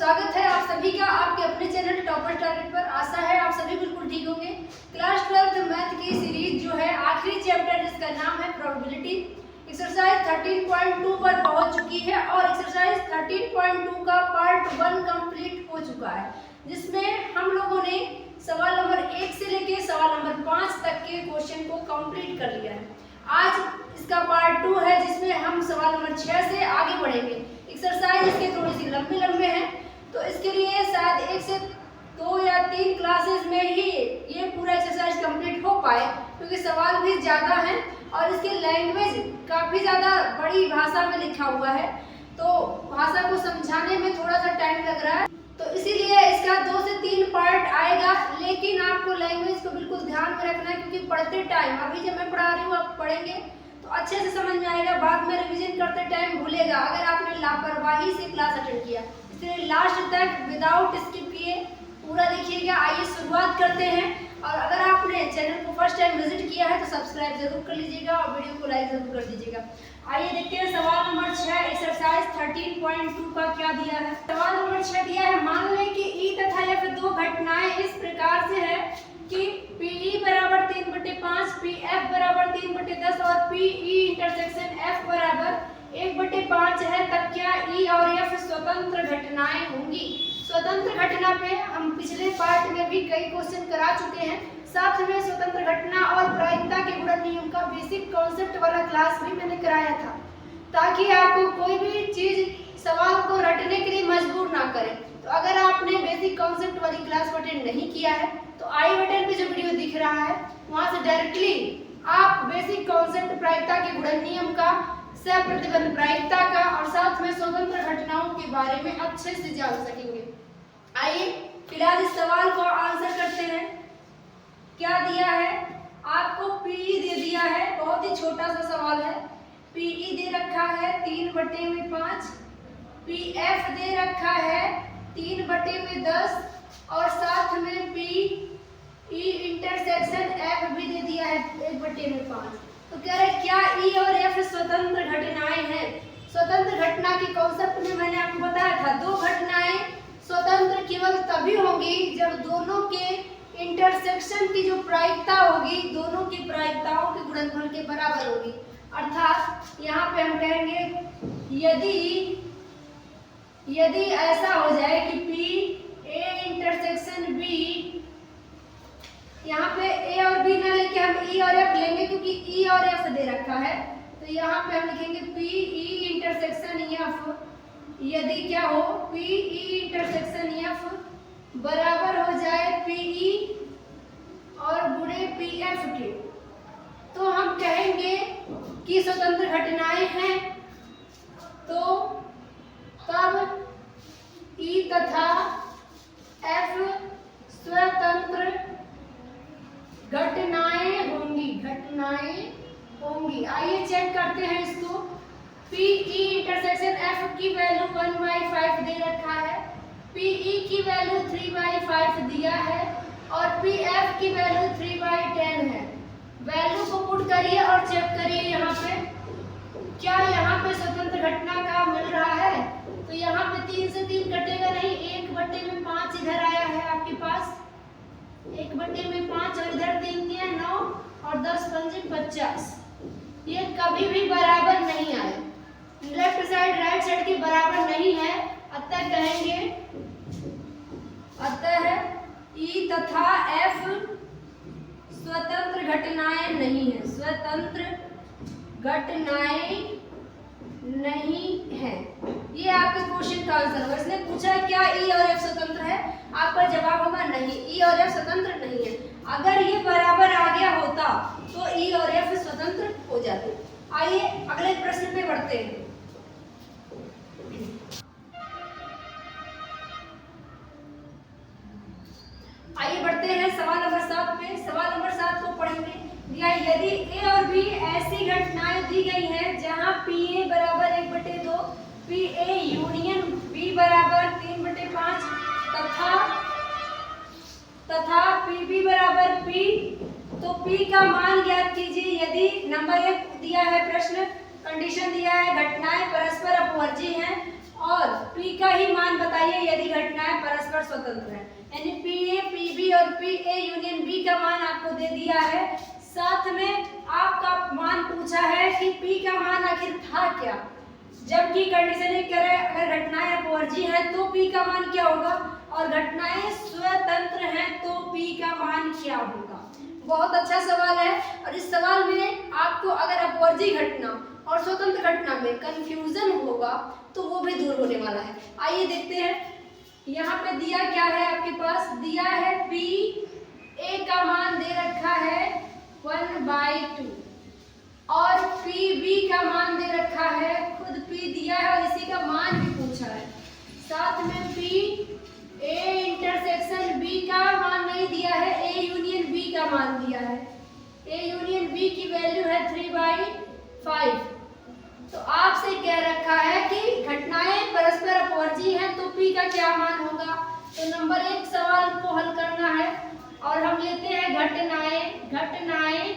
स्वागत है आप सभी का आपके अपने चैनल टॉपर टारगेट पर। आशा है आप सभी बिल्कुल ठीक होंगे। क्लास 12th मैथ की सीरीज जो है आखिरी चैप्टर जिसका नाम है प्रोबेबिलिटी, एक्सरसाइज 13.2 पर पहुंच चुकी है और एक्सरसाइज 13.2 का पार्ट 1 कंप्लीट हो चुका है, जिसमें हम लोगों ने सवाल नंबर 1 से लेके सवाल नंबर 5 तक के क्वेश्चन को कंप्लीट कर लिया है। आज इसका पार्ट 2 है जिसमें हम सवाल नंबर 6 से आगे बढ़ेंगे। एक्सरसाइज इसके थोड़ी सी लंबे हैं, तो इसके लिए शायद 1 से 2 या 3 क्लासेस में ही ये पूरा एक्सरसाइज कंप्लीट हो पाए, क्योंकि सवाल भी ज़्यादा हैं और इसकी लैंग्वेज काफ़ी ज़्यादा बड़ी भाषा में लिखा हुआ है, तो भाषा को समझाने में थोड़ा सा टाइम लग रहा है। तो इसीलिए इसका 2 से 3 पार्ट आएगा, लेकिन आपको लैंग्वेज को बिल्कुल ध्यान में रखना है, क्योंकि पढ़ते टाइम अभी जब मैं पढ़ा रही हूँ आप पढ़ेंगे तो अच्छे से समझ में आएगा, बाद में रिवीजन करते टाइम भूलेगा अगर आपने लापरवाही से क्लास अटेंड किया। इसलिए लास्ट तक विदाउट स्किप किए पूरा देखिएगा। आइए शुरुआत करते हैं, और अगर आपने चैनल को फर्स्ट टाइम विजिट किया है तो सब्सक्राइब जरूर कर लीजिएगा और वीडियो को लाइक जरूर कर दीजिएगा। आइए देखते हैं सवाल नंबर 6 एक्सरसाइज 13.2 का क्या दिया है। सवाल नंबर 6 दिया है, मान लें कि ई तथा एफ दो घटनाएं इस प्रकार से है कि पी बराबर 3/5, पी एफ बराबर 3/10 और पी ई इंटरसेक्शन एफ बराबर 1/5 है, तब क्या ई और एफ स्वतंत्र घटनाएं होंगी। स्वतंत्र घटना पे हम पिछले पार्ट में भी कई क्वेश्चन करा चुके हैं, साथ में स्वतंत्र घटना और प्रायिकता के गुणन नियम का बेसिक कॉन्सेप्ट वाला क्लास भी मैंने कराया था, ताकि आपको कोई भी चीज सवाल को रटने के लिए मजबूर ना करे। तो अगर आपने बेसिक कॉन्सेप्ट वाली क्लास को अटेंड नहीं किया है तो आई बटन पे जो वीडियो दिख रहा है वहां से डायरेक्टली आप बेसिक कॉन्सेप्ट प्रायिकता के गुणन नियम का, सप्रतिबंध प्रायिकता का और साथ में स्वतंत्र घटनाओं के बारे में अच्छे से जान सकेंगे। आइए फिलहाल इस सवाल को आंसर करते हैं। क्या दिया है आपको, पीई दे दिया है, बहुत ही छोटा सा सवाल है। पीई दे रखा है 3/5, पीएफ दे रखा है 3/10 और साथ में पी ई इंटरसेक्शन एफ भी दे दिया है 1/5। तो कह रहे क्या ई और एफ स्वतंत्र घटनाएं हैं। स्वतंत्र घटना के कॉन्सेप्ट में मैंने आपको बताया था, दो घटनाएं स्वतंत्र केवल तभी होंगी जब दोनों के इंटरसेक्शन की जो प्रायिकता होगी दोनों की प्रायिकताओं के गुणनफल के बराबर होगी। अर्थात यहाँ पे हम कहेंगे यदि ऐसा हो जाए कि पी ए इंटरसेक्शन बी, यहाँ पे ए और बी ना लेके हम ई और एफ लेंगे, क्योंकि ई और एफ दे रखा है, तो यहाँ पे हम लिखेंगे पी ई इंटरसेक्शन एफ। यदि क्या हो, पी ई इंटरसेक्शन एफ बराबर हो जाए पी ई और गुणे पी एफ के, तो हम कहेंगे कि स्वतंत्र घटनाएं हैं। तो तब ई तथा एफ स्वतंत्र घटनाएं होंगी। आइए चेक करते हैं इसको। पी ई इंटरसेक्शन एफ की वैल्यू 1/5 दे रखा है, पी ई की वैल्यू 3/5 दिया है और पी एफ की वैल्यू 3/10 है। वैल्यू को पुट करिए और चेक करिए यहाँ पे क्या यहाँ पे स्वतंत्र घटना का मिल रहा है। तो यहाँ पे 3 से 3 कटेगा नहीं, 1/5 इधर आया है आपके पास, 1/5 और इधर 3 दिया 9 और 10 पंजे 50। ये कभी भी बराबर नहीं आए, लेफ्ट साइड राइट साइड के बराबर नहीं है, अतः कहेंगे ई तथा एफ स्वतंत्र घटनाएं नहीं है, स्वतंत्र घटनाएं नहीं है। ये आपके क्वेश्चन का आंसर होगा। इसने पूछा है क्या ई और एफ स्वतंत्र है, आपका जवाब होगा नहीं, ई और एफ स्वतंत्र नहीं है। अगर ये बराबर आ गया होता तो ई और एफ स्वतंत्र हो जाते। आइए अगले प्रश्न पे बढ़ते हैं। आइए बढ़ते हैं सवाल नंबर 7 पे। सवाल नंबर 7 को पढ़ेंगे। यदि ए और बी ऐसी घटनाएं दी गई हैं जहां पी ए बराबर 1/2, पी ए यूनियन बी बराबर 3/5 तथा पी बी बराबर पी, तो पी का मान ज्ञात कीजिए। यदि नंबर 1 दिया है प्रश्न, कंडीशन दिया है घटनाएं परस्पर अपवर्जी हैं और P का ही मान बताइए यदि घटनाएं परस्पर स्वतंत्र हैं। यानी PA, PB और PA यूनियन B का मान आपको दे दिया है, साथ में आपका मान पूछा है कि P का मान आखिर था क्या, जबकि कंडीशन ये कह रहा है अगर घटनाएं अपवर्जी हैं तो P का मान क्या होगा और घटनाएं स्वतंत्र हैं तो P का मान क्या होगा। बहुत अच्छा सवाल है और इस सवाल में आपको अगर अपवर्जी घटना और स्वतंत्र घटना में कंफ्यूजन होगा तो वो भी दूर होने वाला है। आइए देखते हैं, यहाँ पे दिया क्या है, आपके पास दिया है P A का मान दे रखा है 1/2 और PB का मान दे रखा है, खुद P दिया है और इसी का मान भी पूछा है, साथ में P A इंटरसेक्शन B का मान नहीं दिया है, A यूनियन B का मान दिया है। A यूनियन B की वैल्यू है 3/5। तो आपसे कह रखा है कि घटनाएं परस्पर अपवर्जी हैं तो P का क्या मान होगा। तो नंबर 1 सवाल को हल करना है और हम लेते हैं घटनाएं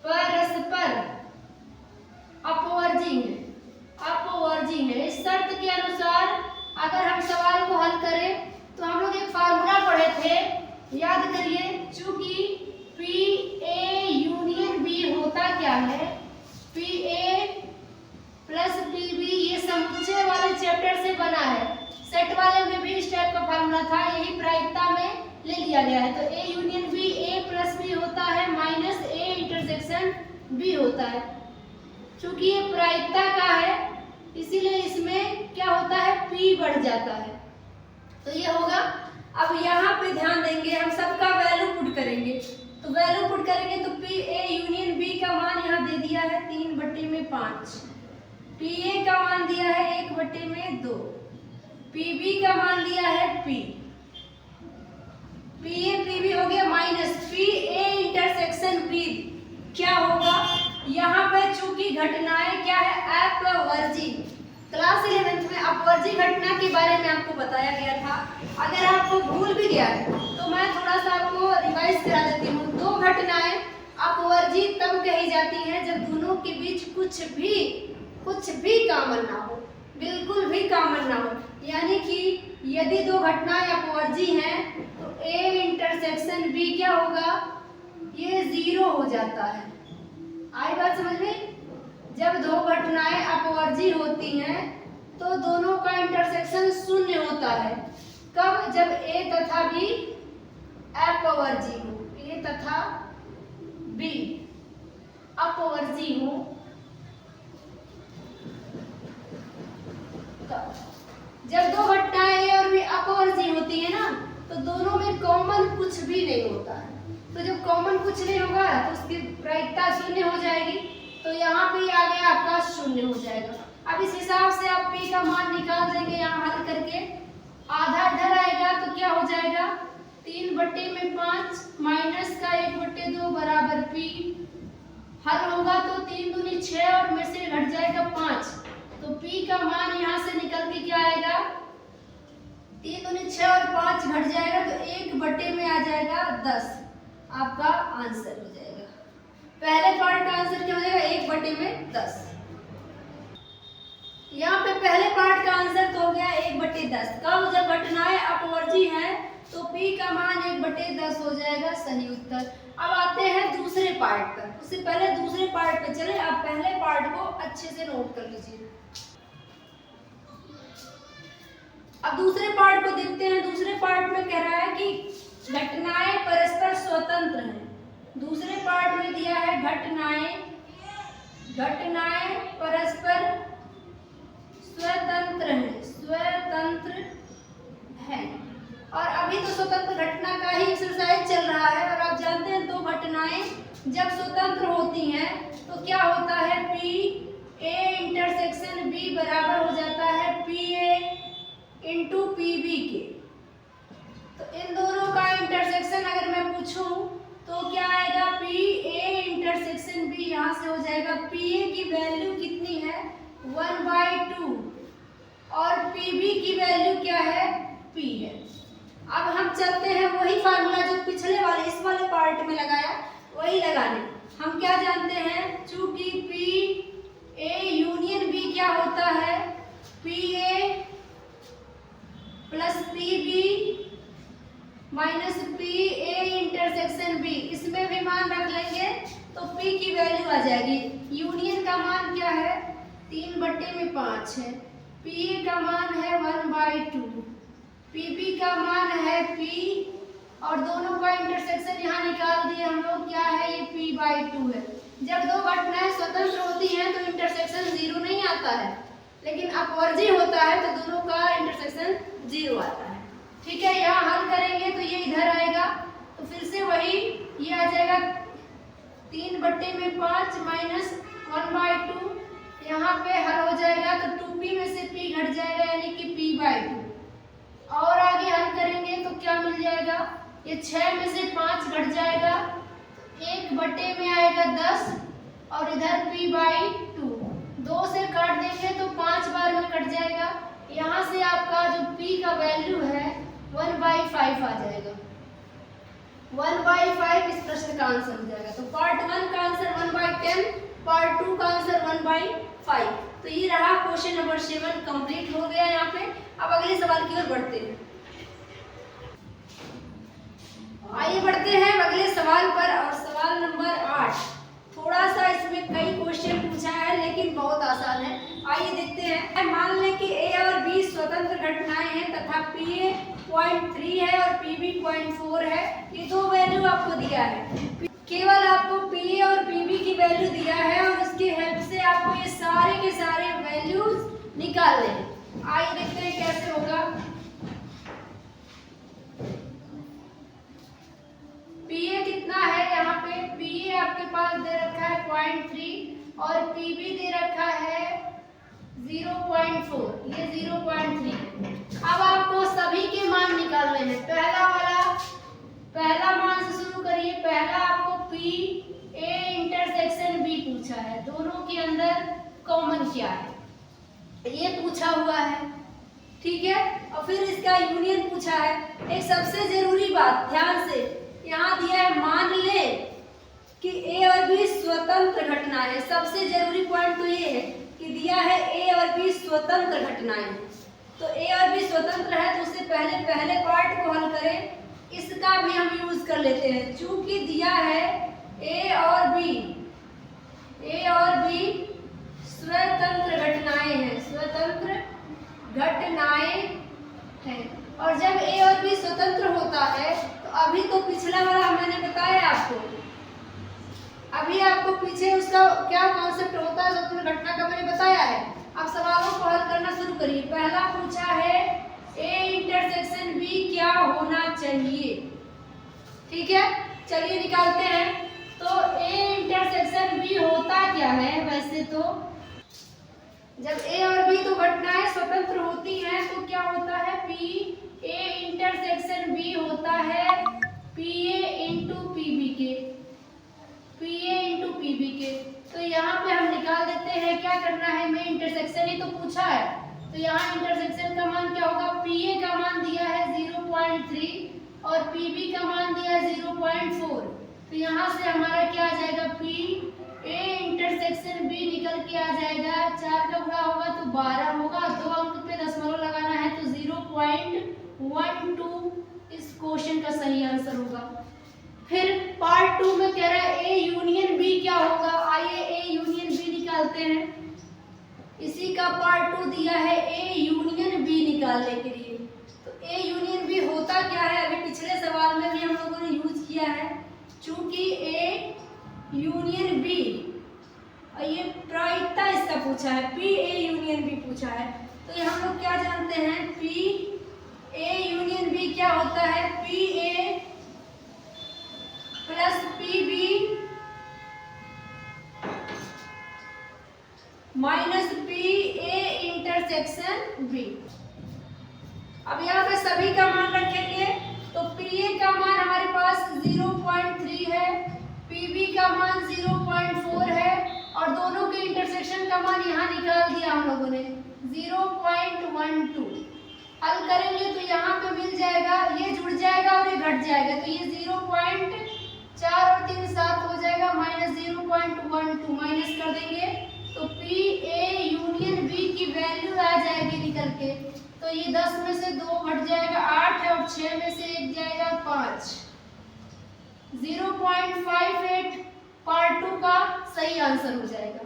परस्पर अपवर्जी है। इस शर्त के अनुसार अगर हम सवाल को हल करें तो हम लोग एक फार्मूला पढ़े थे, याद करिए, चूंकि PA यूनियन B होता क्या है, PA प्लस PB ये समुच्चय वाले चैप्टर से बना है, सेट वाले में भी इस टाइप का फार्मूला था, यही प्रायिकता में ले लिया गया है। तो A union B A plus B होता है माइनस A इंटरसेक्शन B होता है। चूंकि ये प्रायिकता का है इसीलिए इसमें क्या होता है, P बढ़ जाता है, तो ये होगा। अब यहाँ पे ध्यान देंगे, हम सबका वैल्यू पुट करेंगे, तो वैल्यू पुट करेंगे तो PA यूनियन B का मान यहाँ दे दिया है 3/5, PA का मान दिया है 1/2, PB का मान दिया है P, PA PB हो गया माइनस PA इंटरसेक्शन B क्या होगा। यहाँ पे चूंकि घटनाएं क्या है, अपवर्जी, क्लास 11th में अपवर्जी घटना के बारे में आपको बताया गया था। अगर आपको भूल भी गया है तो मैं थोड़ा सा आपको रिवाइज करा देती हूँ। दो घटनाएं अपवर्जी तब कही जाती हैं जब दोनों के बीच कुछ भी कॉमन ना हो, बिल्कुल भी कॉमन ना हो। यानी कि यदि दो घटनाएं अपवर्जी हैं तो A इंटरसेक्शन B क्या होगा, ये 0 हो जाता है। आई बात समझ में? जब दो घटनाएं अपवर्जी होती हैं तो दोनों का इंटरसेक्शन 0 होता है। कब? जब A तथा B अपवर्जी हो, A तथा B अपवर्जी हो। जब दो घटनाएं A और B अपवर्जी होती है ना तो दोनों में कॉमन कुछ भी नहीं होता है। तो जब कॉमन कुछ नहीं होगा तो उसकी प्रायिकता 0 हो जाएगी, तो यहाँ पे आ गया आपका 0 हो जाएगा। अब इस हिसाब से आप P का मान निकाल देंगे, यहाँ हल करके आधा इधर आएगा तो क्या हो जाएगा, 3/5 माइनस का 1/2 बराबर P, हल होगा तो 3 दूनी 6 और में से घट जाएगा 5, तो P का मान यहाँ से निकल के क्या आएगा, 3 दूनी 6 और 5 घट जाएगा तो 1/10 में आ जाएगा 10, आपका आंसर हो जाएगा। पहले पार्ट का आंसर क्या हो जाएगा, 1/10। यहाँ पे पहले पार्ट का आंसर तो हो गया 1/10। कब? जब घटनाएं अपवर्जी हैं तो P का मान 1/10 हो जाएगा, सही उत्तर। अब आते हैं दूसरे पार्ट पर, उससे पहले दूसरे पार्ट पे चले। आप पहले पार्ट को अच्छे से नोट कर लीजिए। अब दूसरे पार्ट को देखते हैं। दूसरे पार्ट में कह रहा है कि घटनाएं परस्पर स्वतंत्र हैं। दूसरे पार्ट में दिया है घटनाएं परस्पर स्वतंत्र हैं। और अभी तो स्वतंत्र घटना का ही एक्सरसाइज चल रहा है और आप जानते हैं दो घटनाएं जब स्वतंत्र होती हैं तो क्या होता है, PA इंटरसेक्शन B बराबर हो जाता है PA इंटू PB के। तो इन दोनों का इंटरसेक्शन अगर मैं पूछूं तो क्या आएगा, PA इंटरसेक्शन B यहाँ से हो जाएगा। PA की वैल्यू कितनी है, 1/2 और PB की वैल्यू क्या है, P है। अब हम चलते हैं वही फार्मूला जो पिछले वाले इस वाले पार्ट में लगाया वही लगाने। हम क्या जानते हैं, चूंकि PA यूनियन B क्या होता है, PA plus PB minus PA intersection B, इसमें भी मान रख लेंगे तो P की वैल्यू आ जाएगी। यूनियन का मान क्या है, 3/5 है। PA का मान है 1/2, PB का मान है P, और दोनों का इंटरसेक्शन यहाँ निकाल दिए हम लोग, क्या है ये P/2 है। जब दो घटनाएं स्वतंत्र होती हैं तो इंटरसेक्शन 0 नहीं आता है, लेकिन अपवर्जी होता है तो दोनों का इंटरसेक्शन 0 आता है। ठीक है, यहाँ हल करेंगे तो ये इधर आएगा, तो फिर से वही ये आ जाएगा 3/5 माइनस 1/2, यहाँ पे हल हो जाएगा तो 2P में से P घट जाएगा यानी कि P/2। और आगे हल करेंगे तो क्या मिल जाएगा, ये 6 में से 5 घट जाएगा, 1 में आएगा 10 और इधर P/2, 2 से काट देंगे तो 5 बार में कट जाएगा। यहाँ से आपका जो P का वैल्यू है 1/5 आ जाएगा। 1/5 इस प्रश्न का आंसर हो जाएगा। तो पार्ट 1 का आंसर 1/10, पार्ट 2 का आंसर 1/5। तो ये रहा क्वेश्चन नंबर 7 कंप्लीट हो गया यहाँ पे। अब अगले सवाल की ओर बढ़ते हैं। आइए बढ़ते हैं अगले सवाल पर, और सवाल नंबर 8। थोड़ा सा इसमें कई क्वेश्चन पूछा है लेकिन बहुत आसान है। आइए देखते हैं। मान लें कि A और B स्वतंत्र घटनाएं हैं तथा PA 0.3 है और PB 0.4 है। ये दो वैल्यू आपको दिया है, केवल आपको PA और PB की वैल्यू दिया है और उसकी हेल्प से आपको ये सारे के सारे वैल्यूज निकालने हैं। आइए देखते हैं कैसे होगा। PA कितना है, यहाँ पे PA आपके पास दे रखा है 0.3 और PB दे रखा है 0.4, ये 0.3। अब आपको सभी के मान निकालने हैं। पहला मान से शुरू करिए। पहला आपको PA इंटरसेक्शन B पूछा है, दोनों के अंदर कॉमन क्या है ये पूछा हुआ है। ठीक है, और फिर इसका यूनियन पूछा है। एक सबसे जरूरी बात ध्यान से यहाँ दिया है, मान ले कि A और B स्वतंत्र घटना है। सबसे जरूरी पॉइंट तो ये है कि दिया है A और B स्वतंत्र घटनाएं। तो A और B स्वतंत्र है तो उससे पहले पार्ट को हल करें। इसका भी हम यूज कर लेते हैं, चूंकि दिया है A और B स्वतंत्र घटनाएं हैं, स्वतंत्र घटनाएं हैं। और जब A और B स्वतंत्र होता है तो अभी तो पिछला वाला मैंने बताया आपको, अभी आपको पीछे उसका क्या कॉन्सेप्ट होता है स्वतंत्र घटना का मैंने बताया है। अब सवालों को हल करना शुरू करिए। पहला पूछा है A इंटरसेक्शन B क्या होना चाहिए। ठीक है, चलिए निकालते हैं। तो A इंटरसेक्शन B होता क्या है, वैसे तो जब A और B तो घटनाएं स्वतंत्र होती हैं तो क्या होता है, PA इंटरसेक्शन B होता है PA इंटू PB के, PA इंटू PB के। तो यहाँ पे हम निकाल देते हैं, क्या करना है, मैं इंटरसेक्शन ही तो पूछा है तो यहाँ इंटरसेक्शन का मान क्या होगा, PA का मान दिया है 0.3 और PB का मान दिया है 0.4। तो यहाँ से हमारा क्या आ जाएगा, PA इंटरसेक्शन B निकल के आ जाएगा, 4 का गुणा होगा तो 12 होगा, 2 अंक पे दशमलव लगाना है तो 0.12 इस क्वेश्चन का सही आंसर होगा। फिर पार्ट 2 में कह रहा है A यूनियन B क्या होगा। आइए A यूनियन B निकालते हैं। इसी का पार्ट 2 दिया है A यूनियन B निकालने के लिए। तो A यूनियन B होता क्या है, अभी पिछले सवाल में भी हम लोगों ने यूज किया है। चूंकि A यूनियन B और ये प्रायिकता इसका पूछा है, PA यूनियन B पूछा है, तो ये हम लोग क्या जानते हैं, PA यूनियन B क्या होता है, PA plus PB minus PA intersection B। अब यहाँ पे सभी का मान रखेंगे तो PA का मान हमारे पास 0.3 है, PB का मान 0.4 है और दोनों के इंटरसेक्शन का मान यहाँ निकाल दिया हम लोगों ने 0.12। हल करेंगे तो यहाँ पे मिल जाएगा, ये जुड़ जाएगा और ये घट जाएगा तो ये 0.4 और 3 7 हो जाएगा, माइनस 0.12 माइनस कर देंगे तो पी ए यूनियन बी की वैल्यू आ जाएगी निकल के, तो ये 10 में से 2 घट जाएगा 8 है, और 6 में से 1 जाएगा 5। 0.58 पार्ट 2 का सही आंसर हो जाएगा।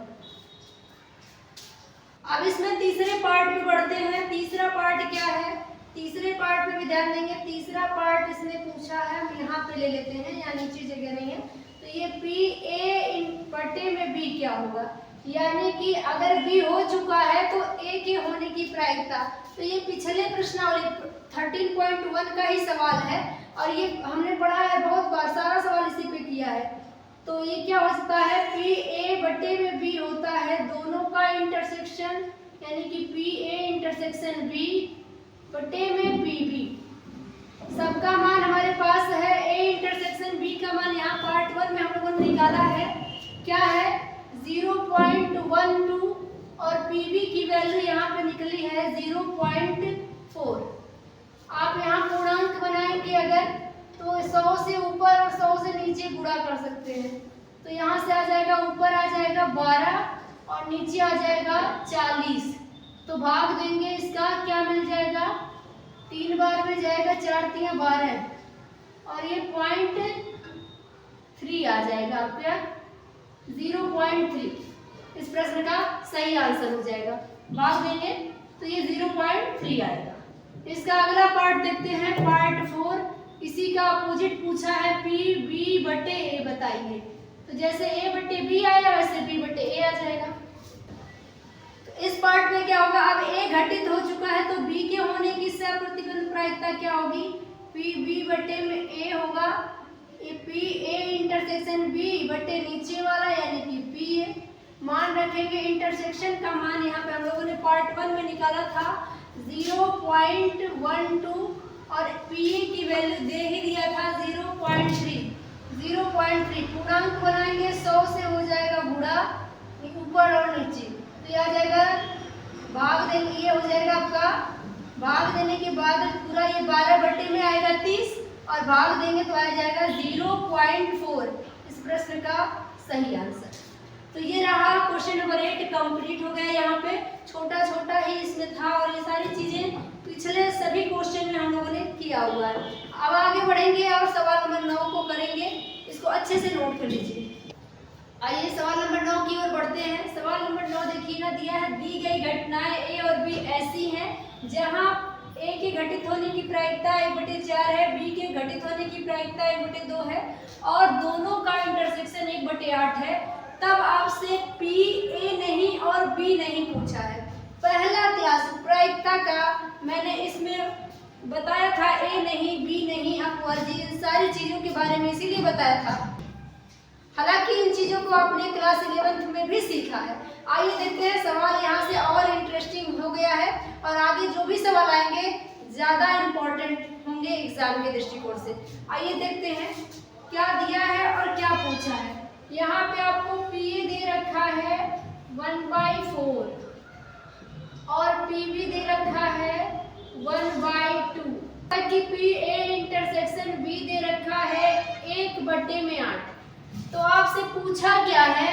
अब इसमें तीसरे पार्ट में बढ़ते हैं। तीसरा पार्ट क्या है, तीसरे पार्ट में भी ध्यान देंगे। तीसरा पार्ट इसने पूछा है, हम यहाँ पे ले लेते हैं, यहाँ नीचे जगह नहीं है। तो ये पी ए बटे में बी क्या होगा, यानी कि अगर बी हो चुका है तो ए के होने की प्रायिकता। तो ये पिछले प्रश्नावली 13.1 का ही सवाल है, और ये हमने पढ़ा है बहुत बार, सारा सवाल इसी पे किया है। तो ये क्या हो सकता है, पी ए बटे में बी होता है दोनों का इंटरसेक्शन, यानी कि पी ए इंटरसेक्शन बी बटे में पी बी। सबका मान हमारे पास है, ए इंटरसेक्शन बी का मान यहाँ पार्ट 1 में हम लोगों ने निकाला है, क्या है 0.12, और पी बी की वैल्यू यहाँ पे निकली है 0.4। आप यहाँ पूर्णांक बनाएंगे अगर, तो 100 से ऊपर और 100 से नीचे गुणा कर सकते हैं। तो यहाँ से आ जाएगा, ऊपर आ जाएगा 12 और नीचे आ जाएगा 40। तो भाग देंगे इसका, क्या मिल जाएगा, 3 बार में जाएगा, 4 3 12, और ये 0.3 आ जाएगा आपका, 0.3 इस प्रश्न का सही आंसर हो जाएगा। भाग देंगे तो ये 0.3 आएगा। इसका अगला पार्ट देखते हैं, पार्ट 4। इसी का अपोजिट पूछा है, पी बी बटे ए बताइए। तो जैसे ए बटे बी आया वैसे बी बटे ए आ जाएगा। तो इस पार्ट में क्या होगा, अब ए घटित हो चुका है तो बी के होने की सप्रतिबंध प्रायिकता क्या होगी, पी बी बटे में ए होगा, ये पी ए इंटरसेक्शन बी बटे नीचे वाला यानी कि पी ए। मान रखेंगे इंटरसेक्शन का मान यहाँ पे हम लोगों ने पार्ट 1 में निकाला था 0.12, और पी ए की वैल्यू दे ही दिया था 0.3। पूर्णांक बनाएंगे, 100 से हो जाएगा गुणा ऊपर और नीचे, तो ये आ जाएगा, भाग देंगे, ये हो जाएगा आपका, भाग देने के बाद पूरा ये 12 बटे में आएगा 30, और भाग देंगे तो आ जाएगा 0.4 इस प्रश्न का सही आंसर। तो ये रहा क्वेश्चन नंबर 8 कंप्लीट हो गया। यहाँ पे छोटा छोटा ही इसमें था, और ये सारी चीजें पिछले सभी क्वेश्चन में हम लोगों ने किया हुआ है। अब आगे बढ़ेंगे और सवाल नंबर 9 को करेंगे, इसको अच्छे से नोट कर लीजिए। आइए सवाल नंबर 9 की ओर बढ़ते हैं। सवाल नंबर 9 देखिएगा, दिया है दी गई घटनाएं ए और बी ऐसी हैं जहां ए के घटित होने की प्रायिकता 1/4 है, बी के घटित होने की प्रायिकता 1/2 है, और दोनों का इंटरसेक्शन 1/8 है। तब आपसे पी ए नहीं और बी नहीं पूछा है। पहला क्लास प्रायिकता का मैंने इसमें बताया था, ए नहीं बी नहीं अपवर्जी, इन सारी चीजों के बारे में इसीलिए बताया था। हालांकि इन चीजों को आपने क्लास 11th में भी सीखा है। आइए देखते हैं, सवाल यहाँ से और इंटरेस्टिंग हो गया है, और आगे जो भी सवाल आएंगे ज्यादा इम्पोर्टेंट होंगे एग्जाम के दृष्टिकोण से। आइए देखते हैं क्या दिया है और क्या पूछा है। यहाँ पे आपको पी ए दे रखा है 1/4 और पी बी दे रखा है 1/2, ताकि पी ए इंटरसेक्शन बी दे रखा है 1/8। तो आपसे पूछा क्या है,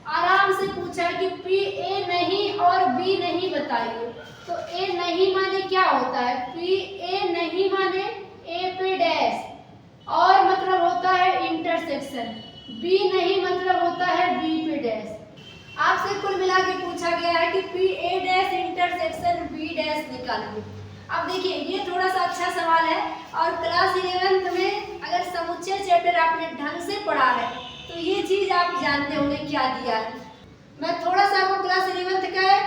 आराम से पूछा कि पी ए नहीं और बी नहीं बताइए। तो ए नहीं माने क्या होता है, पी ए नहीं माने ए पे डैश, और मतलब होता है इंटरसेक्शन, बी नहीं मतलब होता है बी पे डैश। आपसे कुल मिला के पूछा गया है कि P A dash intersection B dash निकालिए। अब देखिए ये थोड़ा सा अच्छा सवाल है, और क्लास 11th में अगर समुच्चय चैप्टर आपने ढंग से पढ़ा है तो ये चीज आप जानते होंगे क्या दिया है। मैं थोड़ा सा आपको क्लास 11th का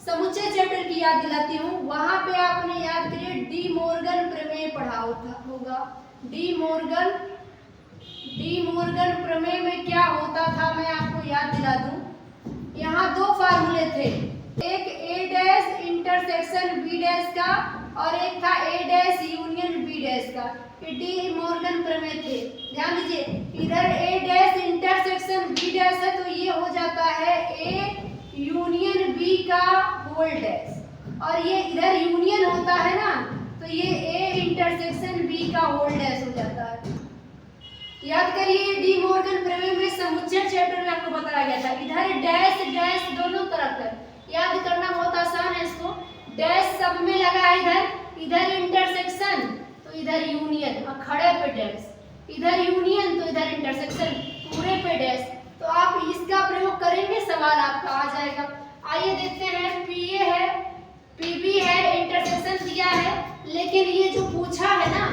समुच्चय चैप्टर की याद दिलाती हूँ। वहां पे आपने याद करिए डी मॉर्गन प्रमेय पढ़ा होगा। डी मॉर्गन प्रमेय में क्या होता था मैं आपको याद दिला दूं। यहाँ 2 फार्मूले थे, एक ए डैश इंटरसेक्शन बी डैश का और एक था ए डैश यूनियन बी डैश का। ये डी मॉर्गन प्रमेय थे। ध्यान दीजिए, इधर ए डैश इंटरसेक्शन बी डैश है तो ये हो जाता है ए यूनियन बी का होल डैश, और ये इधर यूनियन होता है ना, तो ये ए इंटरसेक्शन बी का होल डैश हो जाता है। याद करिए डी मॉर्गन प्रमेय में समुच्चय चैप्टर में आपको बताया गया था, इधर डैश डैश दोनों तरफ है, याद करना बहुत आसान है इसको। डैश सब में लगा है, इधर इंटरसेक्शन तो इधर यूनियन और खड़े पे डैश, इधर यूनियन तो इधर इंटरसेक्शन, पूरे पे डैश। तो आप इसका प्रयोग करेंगे, सवाल आपका आ जाएगा। आइए देखते हैं, पीए है, पीबी है, इंटरसेक्शन दिया है, लेकिन ये जो पूछा है ना,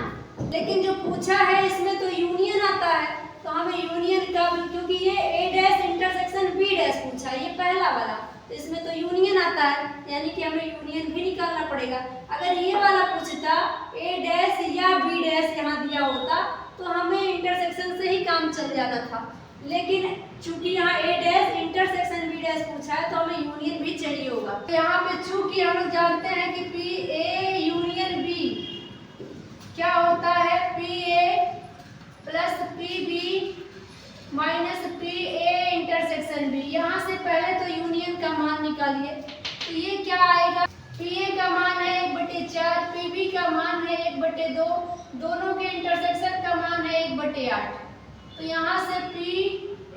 लेकिन जो पूछा है इसमें तो यूनियन आता है, तो हमें यूनियन का, क्योंकि ये ए डैश इंटरसेक्शन बी डैश पूछा है, ये पहला वाला, तो इसमें तो यूनियन आता है, यानी कि हमें यूनियन भी निकालना पड़ेगा। अगर ये वाला पूछता ए डैश या बी डैश यहाँ दिया होता तो हमें इंटरसेक्शन से ही काम चल जाना था, लेकिन चूंकि यहाँ ए डैश इंटरसेक्शन बी डैश पूछा है तो हमें यूनियन भी चाहिए होगा। तो यहाँ पे चूंकि हम लोग जानते हैं कि पी ए यूनियन बी क्या होता है, P A plus P B minus P A intersection B. यहाँ से पहले तो यूनियन का मान निकालिए, तो ये क्या आएगा, पी ए का मान है 1/4, पी बी का मान है 1/2, दोनों के इंटरसेक्शन का मान है 1/8। तो यहाँ से पी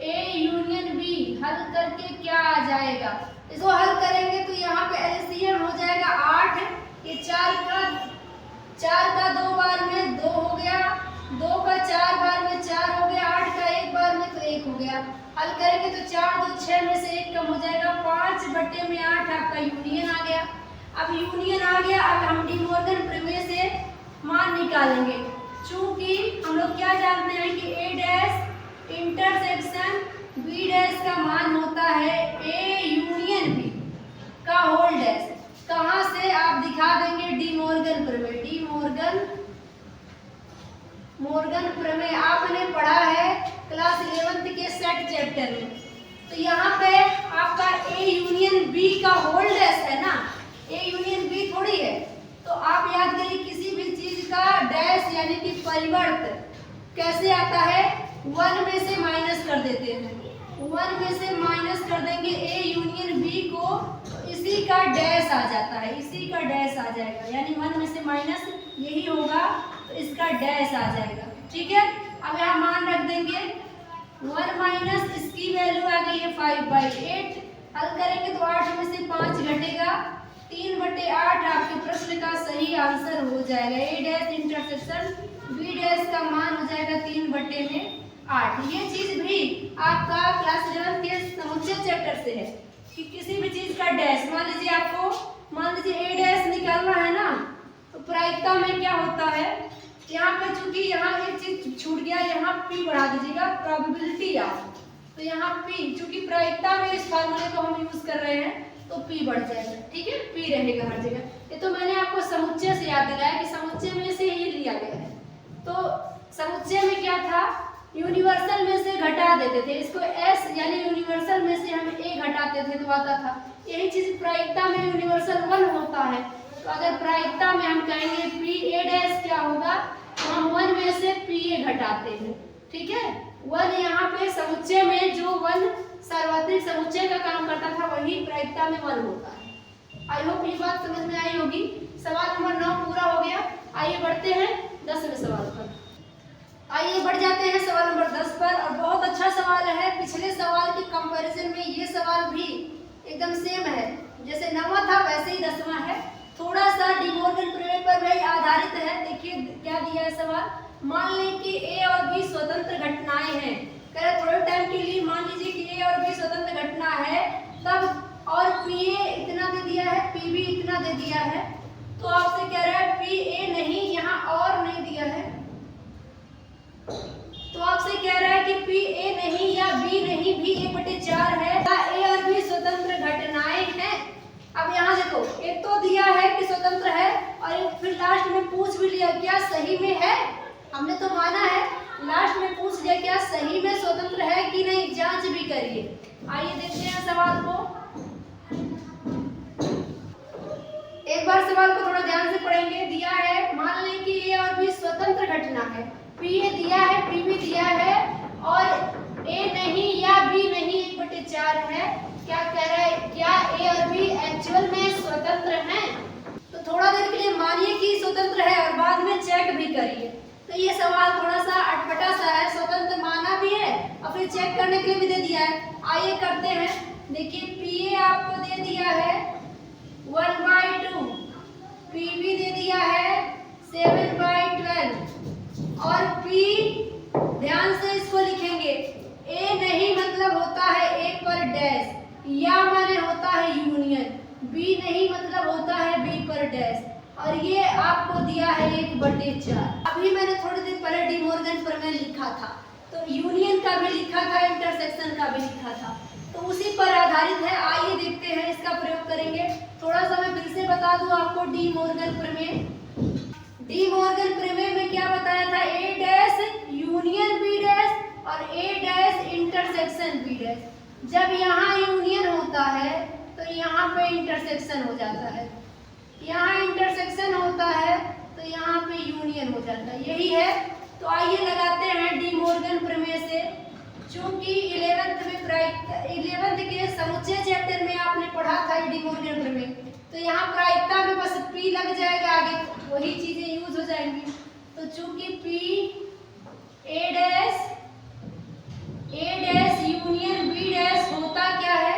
ए यूनियन बी हल करके क्या आ जाएगा, इसको हल करेंगे तो यहाँ पे एलसीएम हो जाएगा 8, ये 4 का 2 बार में 2 हो गया, 2 का 4 बार में 4 हो गया, 8 का 1 बार में तो 1 हो गया। हल करेंगे तो 4 2 6 में से 1 कम हो जाएगा, 5/8 आपका यूनियन आ गया। अब यूनियन आ गया, अब हम डी मॉर्गन प्रमेय से मान निकालेंगे। चूंकि हम लोग क्या जानते हैं कि ए डैश इंटरसेक्शन बी डैश का मान होता है ए यूनियन बी का होल डैश। कहाँ से आप दिखा देंगे, डी मॉर्गन प्रमेय, डी मॉर्गन प्रमेय आपने पढ़ा है क्लास 11th के सेट चैप्टर में। तो यहाँ पे आपका ए यूनियन बी का होल डैश है ना, ए यूनियन बी थोड़ी है, तो आप याद करिए किसी भी चीज का डैश यानी कि परिवर्त कैसे आता है, 1 में से माइनस कर देते हैं, 1 में से माइनस कर देंगे ए यूनियन बी को, तो इसी का डैश आ जाता है, इसी का डैश आ जाएगा, यानी 1 में से माइनस यही होगा तो इसका डैश आ जाएगा। ठीक है, अब यहाँ मान रख देंगे 1 माइनस इसकी वैल्यू आ गई है 5/8, हल करेंगे तो 8 में से 5 घटेगा, 3/8 आपके प्रश्न का सही आंसर हो जाएगा। ए डैश इंटरसेक्शन बी डैश का मान हो जाएगा 3/8। ये चीज भी आपका क्लास 11 के समुच्चय चैप्टर से है कि किसी भी चीज का डैश, मान लीजिए आपको, मान लीजिए ए डैश निकालना है ना, तो प्रायिकता में क्या होता है, यहाँ पे चूंकि यहाँ एक चीज छूट गया, यहाँ पी बढ़ा दीजिएगा, प्रोबेबिलिटी आ, तो यहाँ पी, चूंकि प्रायिकता में इस फार्मूले को हम यूज कर रहे हैं तो पी बढ़ जाएगा। ठीक है, पी रहेगा हर जगह। ये तो मैंने आपको समुच्चय से याद दिलाया कि समुच्चय में से ही लिया गया है। तो समुच्चय में क्या था, यूनिवर्सल में से घटा देते थे, इसको एस यानी यूनिवर्सल में से हम ए घटाते थे तो आता था। यही चीज प्रायिकता में यूनिवर्सल 1 होता है, तो अगर प्रायिकता में हम कहेंगे पी ए डैश क्या होगा, तो हम 1 में से पी ए घटाते हैं। ठीक है, 1 यहाँ पे समुच्चय में जो 1 सार्वत्रिक समुच्चय का काम करता था वही प्रायिकता में 1 होता है। आई होप ये बात समझ में आई होगी। सवाल नंबर 9 पूरा हो गया। आइए बढ़ते हैं 10वें सवाल पर। आइए बढ़ जाते हैं सवाल नंबर 10 पर, और बहुत अच्छा सवाल है। पिछले सवाल के कंपैरिजन में ये सवाल भी एकदम सेम है, जैसे 9वां था वैसे ही 10वां है, थोड़ा सा डी मॉर्गन प्रमेय पर भी आधारित है। देखिए क्या दिया है सवाल, मान लें कि ए और बी स्वतंत्र घटनाएं हैं। कह रहे थोड़े टाइम के लिए मान लीजिए कि ए और बी स्वतंत्र घटना है, तब और पी ए इतना दे दिया है, पी बी इतना दे दिया है, तो आपसे कह रहा है पी ए नहीं, यहाँ और नहीं दिया है, तो आपसे कह रहा है कि पी ए नहीं या बी नहीं भी 1/4 है, ए और बी स्वतंत्र घटनाएं हैं। अब यहाँ देखो, एक तो दिया है कि स्वतंत्र है, और एक फिर लास्ट में पूछ भी लिया क्या सही में है, हमने तो माना है, लास्ट में पूछ लिया क्या सही में स्वतंत्र है कि नहीं, जांच भी करिए। आइए देखते हैं सवाल को, एक बार सवाल को थोड़ा ध्यान से पढ़ेंगे। दिया है, मान लें कि ए और बी स्वतंत्र घटना है, पी ए दिया है, पी बी दिया है, और ए नहीं या बी नहीं 1/4 है। क्या कह रहा है, क्या ए और बी एक्चुअल में स्वतंत्र हैं? तो थोड़ा देर के लिए मानिए कि स्वतंत्र है और बाद में चेक भी करिए। तो तो ये सवाल थोड़ा सा अटपटा सा है, स्वतंत्र माना भी है और फिर चेक करने के लिए भी दे दिया है। आइए करते हैं। देखिए पीए आपको दे दिया है 1/2, पीबी दे दिया है 7/12 और पी, ध्यान से इसको लिखेंगे, ए नहीं मतलब होता है ए पर डैश, या माने होता है यूनियन, बी नहीं मतलब होता है बी पर डैश, और ये आपको दिया है 1/4। अभी मैंने थोड़ी देर पहले डी मॉर्गन प्रमेय लिखा था, तो यूनियन का भी लिखा था, इंटरसेक्शन का भी लिखा था, तो उसी पर आधारित है। आइए देखते हैं, इसका प्रयोग करेंगे। थोड़ा सा मैं फिर से बता दूं आपको डी मॉर्गन प्रमेय। डी मॉर्गन प्रमेय में क्या बताया था, ए डैश यूनियन बी डैश और ए डैश इंटरसेक्शन बी डैश। जब यहाँ यूनियन होता है तो यहाँ पे इंटरसेक्शन हो जाता है, यहाँ इंटरसेक्शन होता है तो यहाँ पे यूनियन हो जाता है, यही है। तो आइए लगाते हैं डी मॉर्गन प्रमेय से। चूंकि 11th के समुच्चय चैप्टर में आपने पढ़ा था डी मॉर्गन प्रमेय, तो यहाँ प्रायिकता में बस पी लग जाएगा, आगे वही चीजें यूज हो जाएंगी। तो चूंकि P A dash union B dash होता क्या है,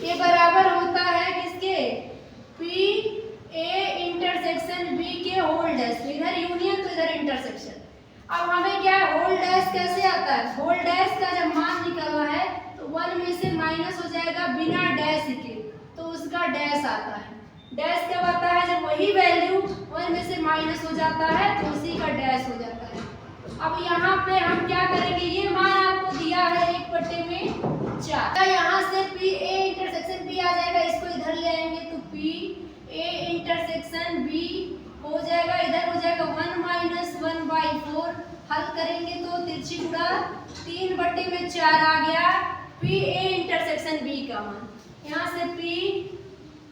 ये बराबर होता है किसके, पी ए इंटरसेक्शन बी के होल डैश, इधर यूनियन तो इधर इंटरसेक्शन। अब हमें क्या है, होल डैश कैसे आता है, होल डैश का जब मान निकलना है तो 1 में से माइनस हो जाएगा बिना डैश के, तो उसका डैश आता है। डैश कब आता है, जब वही वैल्यू 1 में से माइनस हो जाता है तो उसी का डैश हो जाता है। अब यहाँ पे हम क्या करेंगे, ये मान आपको दिया है 1/4, तो यहाँ से पी ए इंटरसेक्शन बी आ जाएगा, इसको इधर ले आएंगे तो पी ए इंटरसेक्शन बी हो जाएगा, इधर हो जाएगा 1 - 1/4। हल करेंगे तो तिरछी गुणा 3/4 आ गया पी ए इंटरसेक्शन बी का मान। यहाँ से पी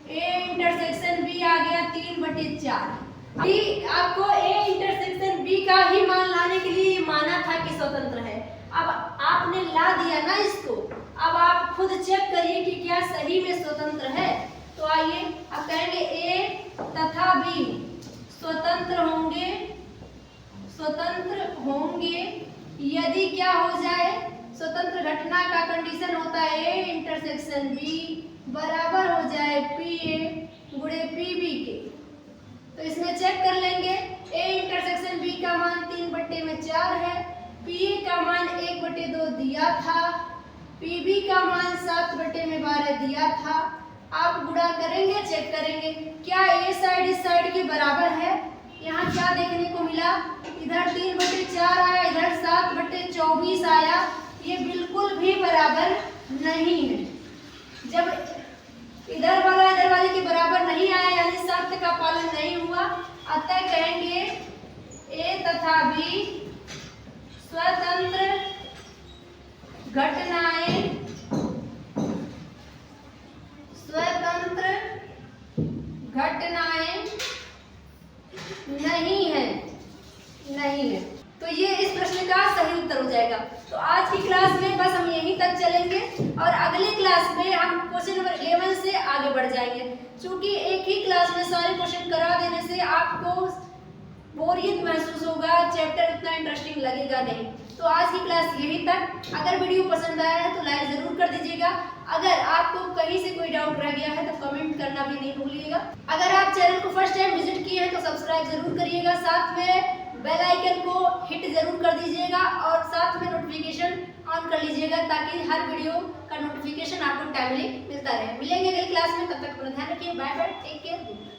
ए इंटरसेक्शन बी आ गया 3/4। बी आपको ए इंटरसेक्शन बी का ही मान लाने के लिए माना था कि स्वतंत्र है। अब आपने ला दिया ना इसको, अब आप खुद चेक करिए कि क्या सही में स्वतंत्र है। तो आइए अब कहेंगे ए तथा बी स्वतंत्र होंगे यदि क्या हो जाए, स्वतंत्र घटना का कंडीशन होता है ए इंटरसेक्शन बी बराबर हो जाए पी ए गुणे पी बी के। तो इसमें चेक कर लेंगे, ए इंटरसेक्शन बी का मान 3/4 है, पी ए का मान 1/2 दिया था, पी बी का मान 7/12 दिया था। आप गुणा करेंगे, चेक करेंगे क्या ये साइड इस साइड के बराबर है। यहाँ क्या देखने को मिला, इधर 3/4 आया, इधर 7/24 आया, ये बिल्कुल भी बराबर नहीं है। जब इधर वाला इधर वाले के बराबर नहीं आया, यानी शर्त का पालन नहीं हुआ, अतः कहेंगे ए तथा बी स्वतंत्र घटनाएं नहीं है। तो ये इस प्रश्न का सही उत्तर हो जाएगा। तो आज की क्लास में बस हम यहीं तक चलेंगे और अगले क्लास में हम क्वेश्चन नंबर 11 से आगे बढ़ जाएंगे। क्योंकि एक ही क्लास में सारे क्वेश्चन करा देने से आपको बोरियत महसूस होगा, चैप्टर इतना इंटरेस्टिंग लगेगा नहीं। तो आज की क्लास यहीं तक। अगर वीडियो पसंद आया है तो लाइक जरूर कर दीजिएगा। अगर आपको कहीं से कोई डाउट रह गया है तो कमेंट करना भी नहीं भूलिएगा। अगर आप चैनल को फर्स्ट टाइम विजिट किए हैं तो सब्सक्राइब जरूर करिएगा, साथ में बेल आइकन को हिट जरूर कर दीजिएगा और साथ में नोटिफिकेशन ऑन कर लीजिएगा ताकि हर वीडियो का नोटिफिकेशन आपको टाइमली मिलता रहे। मिलेंगे अगली क्लास में, तब तक अपना ध्यान रखिए। Bye bye, take care.